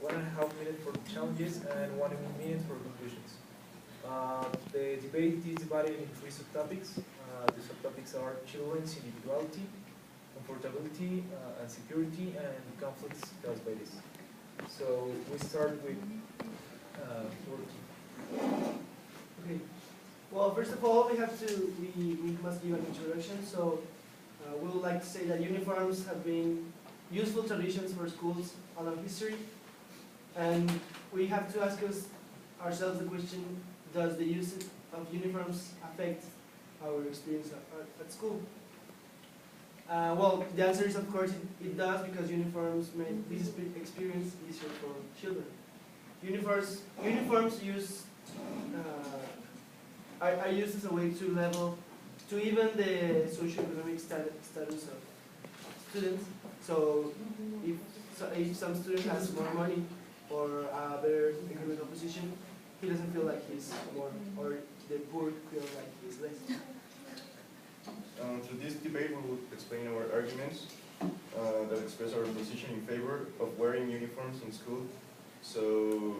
1.5 minutes for challenges and 1 minute for conclusions. The debate is divided in three subtopics. The subtopics are children's individuality, comfortability, and security, and the conflicts caused by this. So we start with Okay. Well, first of all, we must give an introduction. So we would like to say that uniforms have been useful traditions for schools all of history, and we have to ask ourselves the question: does the use of uniforms affect our experience at school? Well, the answer is of course it does, because uniforms make this experience easier for children. Uniforms are used as a way to even the socioeconomic status of students. So if some student has more money or a better economical position, he doesn't feel like he's more, or the poor feel like he's less. Through this debate, we will explain our arguments that express our position in favor of wearing uniforms in school, so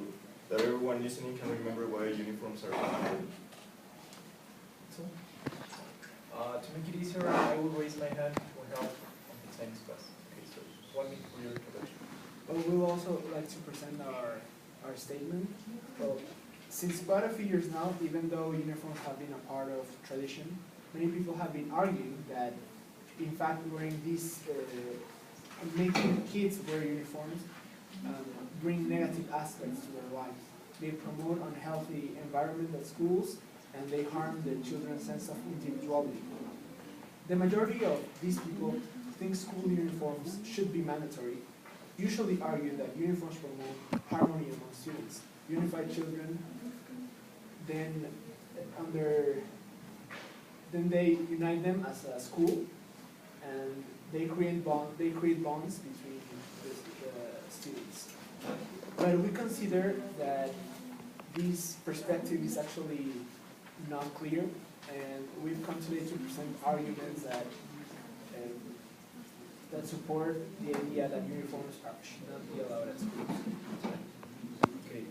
that everyone listening can remember why uniforms are important. To make it easier, I will raise my hand for help on the science class. Okay, so 1 minute for your introduction. Well, we would also like to present our statement. Well, since quite a few years now, even though uniforms have been a part of tradition, many people have been arguing that, in fact, wearing these, making kids wear uniforms bring negative aspects to their lives. They promote unhealthy environment at schools, and they harm the children's sense of individuality. The majority of these people think school uniforms should be mandatory, usually argue that uniforms promote harmony among students, unify children, then they unite them as a school, and they create bonds between the students. But we consider that this perspective is actually not clear, and we've come today to present arguments that support the idea that uniforms should not be allowed at schools. Okay.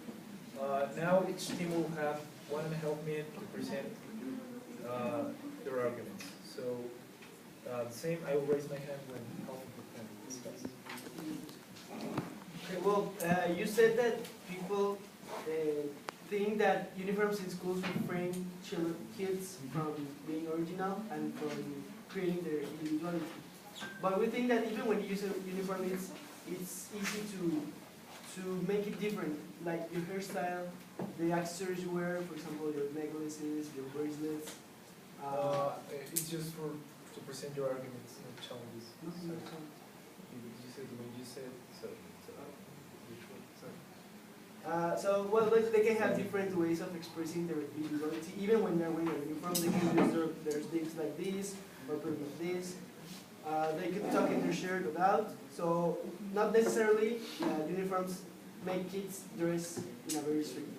Now each team will have 1.5 minutes to present their arguments. So the same, I will raise my hand when helping can discuss. Okay, well, you said that people think that uniforms in schools refrain kids from being original and from creating their individuality. But we think that even when you use a uniform, it's easy to make it different. Like your hairstyle, the accessories you wear, for example, your necklaces, your bracelets. It's just to present your arguments, not challenges. You said when you said so. So well, they can have different ways of expressing their individuality. Even when they're wearing a uniform, they can use their sleeves like this or put it like this. They can tuck in their shirt or out. So not necessarily uniforms make kids dress in a very strict way.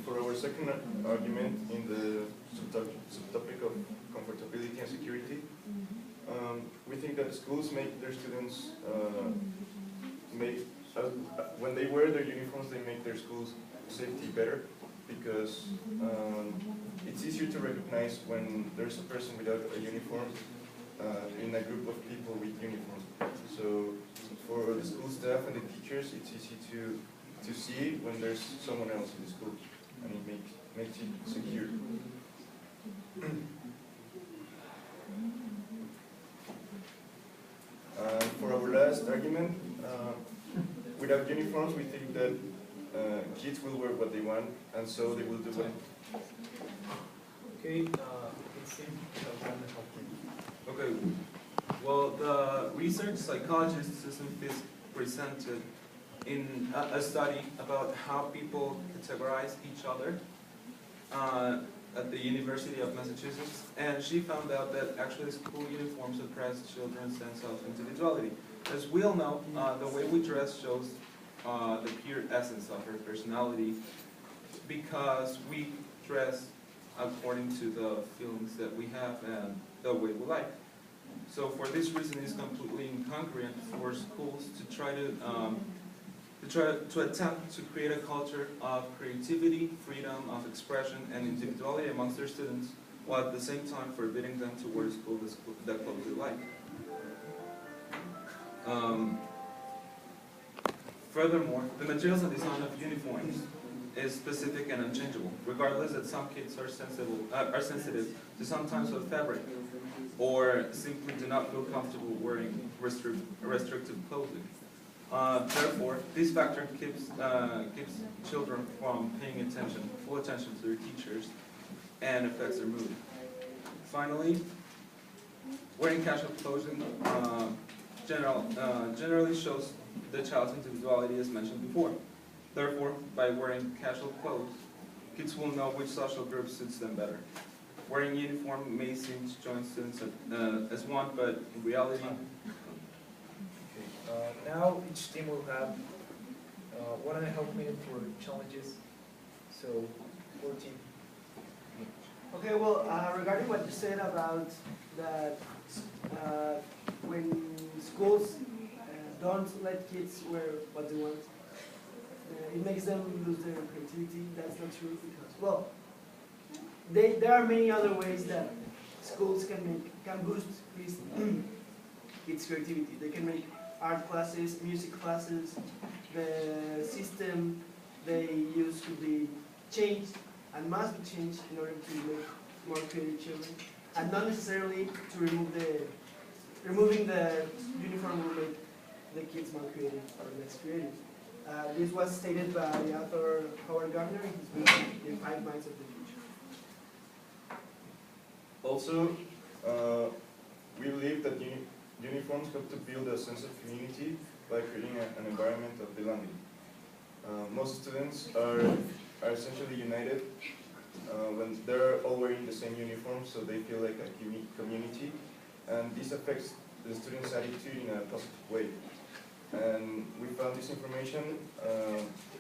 For our second argument in the subtopic of comfortability and security, we think that schools make their students when they wear their uniforms, they make their school's safety better, because it's easier to recognize when there's a person without a uniform in a group of people with uniforms. So for the school staff and the teachers, it's easy to see when there's someone else in the school, and it makes it secure. For our last argument, without uniforms, we think that kids will wear what they want, and so they will do what. Okay, Okay, well, the research psychologist presented in a study about how people categorize each other at the University of Massachusetts, and she found out that actually school uniforms suppress children's sense of individuality. As we all know, the way we dress shows the pure essence of our personality, because we dress according to the feelings that we have and the way we like. So for this reason, it's completely incongruent for schools to try to attempt to create a culture of creativity, freedom of expression, and individuality amongst their students, while at the same time forbidding them to wear the clothes they like. Furthermore, the materials and design of uniforms is specific and unchangeable, regardless that some kids are sensitive to some types of fabric, or simply do not feel comfortable wearing restrictive clothing. Therefore, this factor keeps children from paying full attention to their teachers, and affects their mood. Finally, wearing casual clothing generally shows the child's individuality, as mentioned before. Therefore, by wearing casual clothes, kids will know which social group suits them better. Wearing uniform may seem to join students as one, but in reality, now each team will have 1.5 minutes for challenges. So, 14. Okay, well, regarding what you said about that when schools don't let kids wear what they want, it makes them lose their creativity. That's not true because, well, there are many other ways that schools can boost these kids' creativity. They can make art classes, music classes. The system they use could be changed and must be changed in order to make more creative children, and not necessarily to removing the uniform will make the kids more creative or less creative. This was stated by the author Howard Gardner in his book, The 5 Minds of the Future. Also, we believe that uniforms help to build a sense of community by creating an environment of belonging. Most students are essentially united when they're all wearing the same uniform, so they feel like a community, and this affects the students' attitude in a positive way. And we found this information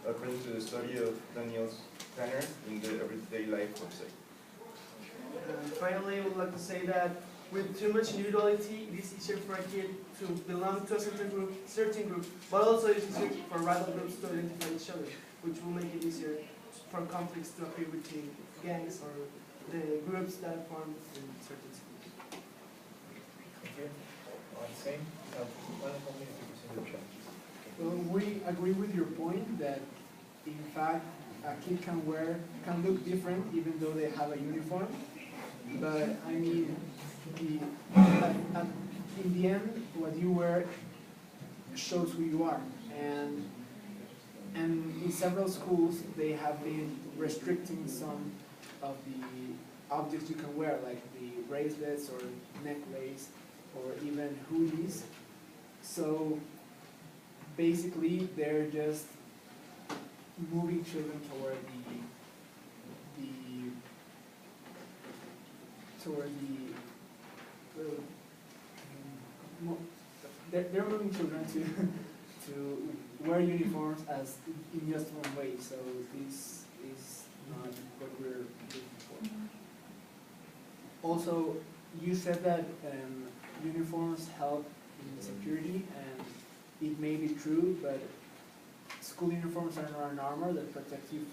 according to the study of Daniel Tanner in the Everyday Life website. Finally, I would like to say that with too much individuality, it is easier for a kid to belong to a certain group, but also it's easier for rival groups to identify each other, which will make it easier for conflicts to appear between gangs or the groups that form in certain schools. Thank you. Same. 1.5 minutes to present the challenges. Well, we agree with your point that, in fact, a kid can look different even though they have a uniform. But I mean, in the end, what you wear shows who you are. And in several schools, they have been restricting some of the objects you can wear, like the bracelets or necklace or even hoodies. So basically, they're just moving children toward they're moving children to wear uniforms as in just one way. So this is not what we're looking for. Also, you said that uniforms help in security, and it may be true, but school uniforms are not an armor that protects you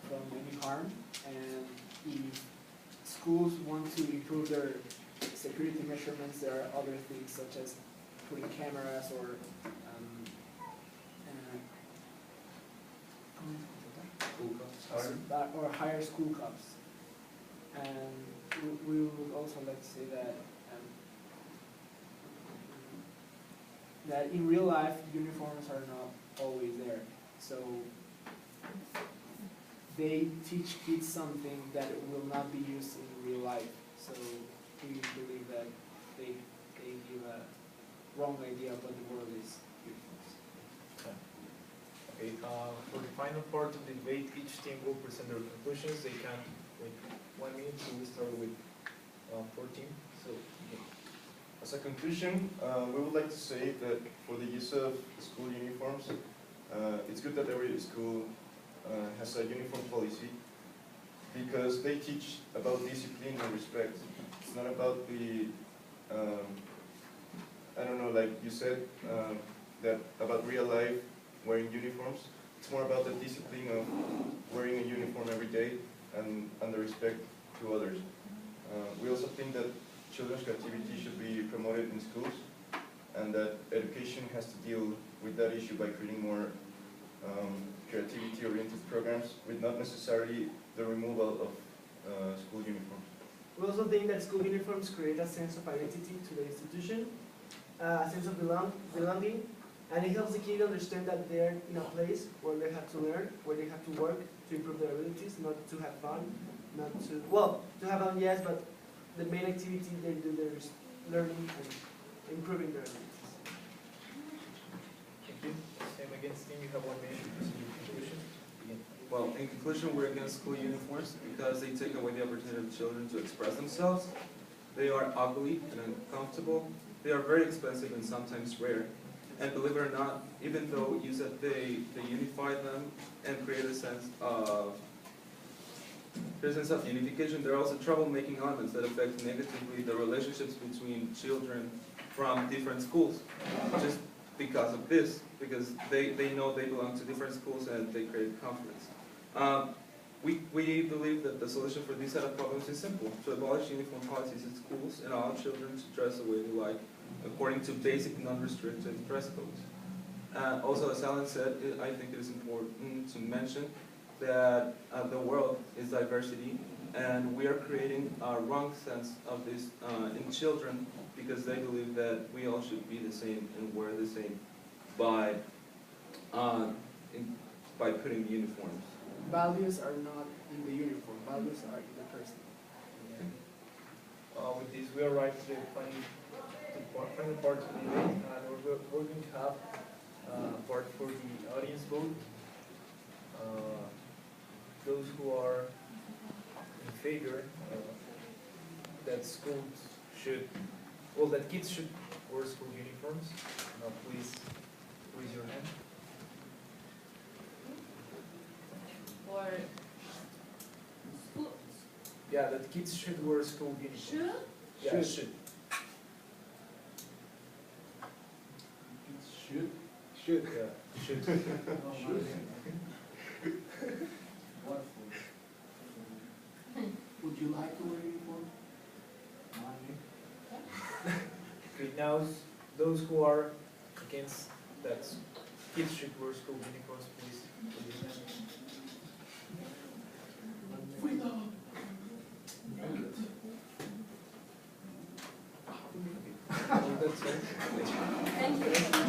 from any harm. And if schools want to improve their security measurements, there are other things such as putting cameras or higher school cups. And we would also like to say that in real life, uniforms are not always there. So they teach kids something that will not be used in real life. So we believe that they give a wrong idea of what the world is. Okay, for the final part of the debate, each team will present their conclusions. They can wait 1 minute, so we start with 14. So, okay. As a conclusion, we would like to say that for the use of school uniforms, it's good that every school has a uniform policy, because they teach about discipline and respect. It's not about the I don't know, like you said, that about real life, wearing uniforms. It's more about the discipline of wearing a uniform every day and the respect to others. We also think that children's creativity should be promoted in schools, and that education has to deal with that issue by creating more creativity-oriented programs with not necessarily the removal of school uniforms. We also think that school uniforms create a sense of identity to the institution, a sense of belonging, and it helps the kid understand that they're in a place where they have to learn, where they have to work to improve their abilities, not to have fun, not to, well, to have fun, yes, but the main activity they do there is learning and improving their abilities. Thank you. Same against team, you have 1 minute to proceed with conclusion. Begin. Well, in conclusion, we're against school uniforms because they take away the opportunity of children to express themselves. They are ugly and uncomfortable. They are very expensive and sometimes rare. And believe it or not, even though you said they unify them and create a sense of unification, there are also troublemaking elements that affect negatively the relationships between children from different schools. Just because of this, because they know they belong to different schools and they create conflicts. We believe that the solution for these set of problems is simple: to abolish uniform policies in schools and allow children to dress the way they like, according to basic non-restricted dress codes. Also, as Alan said, I think it is important to mention that the world is diversity, and we are creating a wrong sense of this in children because they believe that we all should be the same and wear the same by putting uniforms. Values are not in the uniform, values are in the person. With this, we arrive to the final part of the debate, and we're going to have part for the audience vote. Those who are in favor that schools should, well, that kids should wear school uniforms, please raise your hand. Or schools. Yeah, that kids should wear school uniforms. Should? Yeah, should. Should? Should. Yeah, should. Would you like to wear a uniform? Okay, now those who are against that kids should wear school uniforms, please raise your hand. Freedom! That's all. Thank you.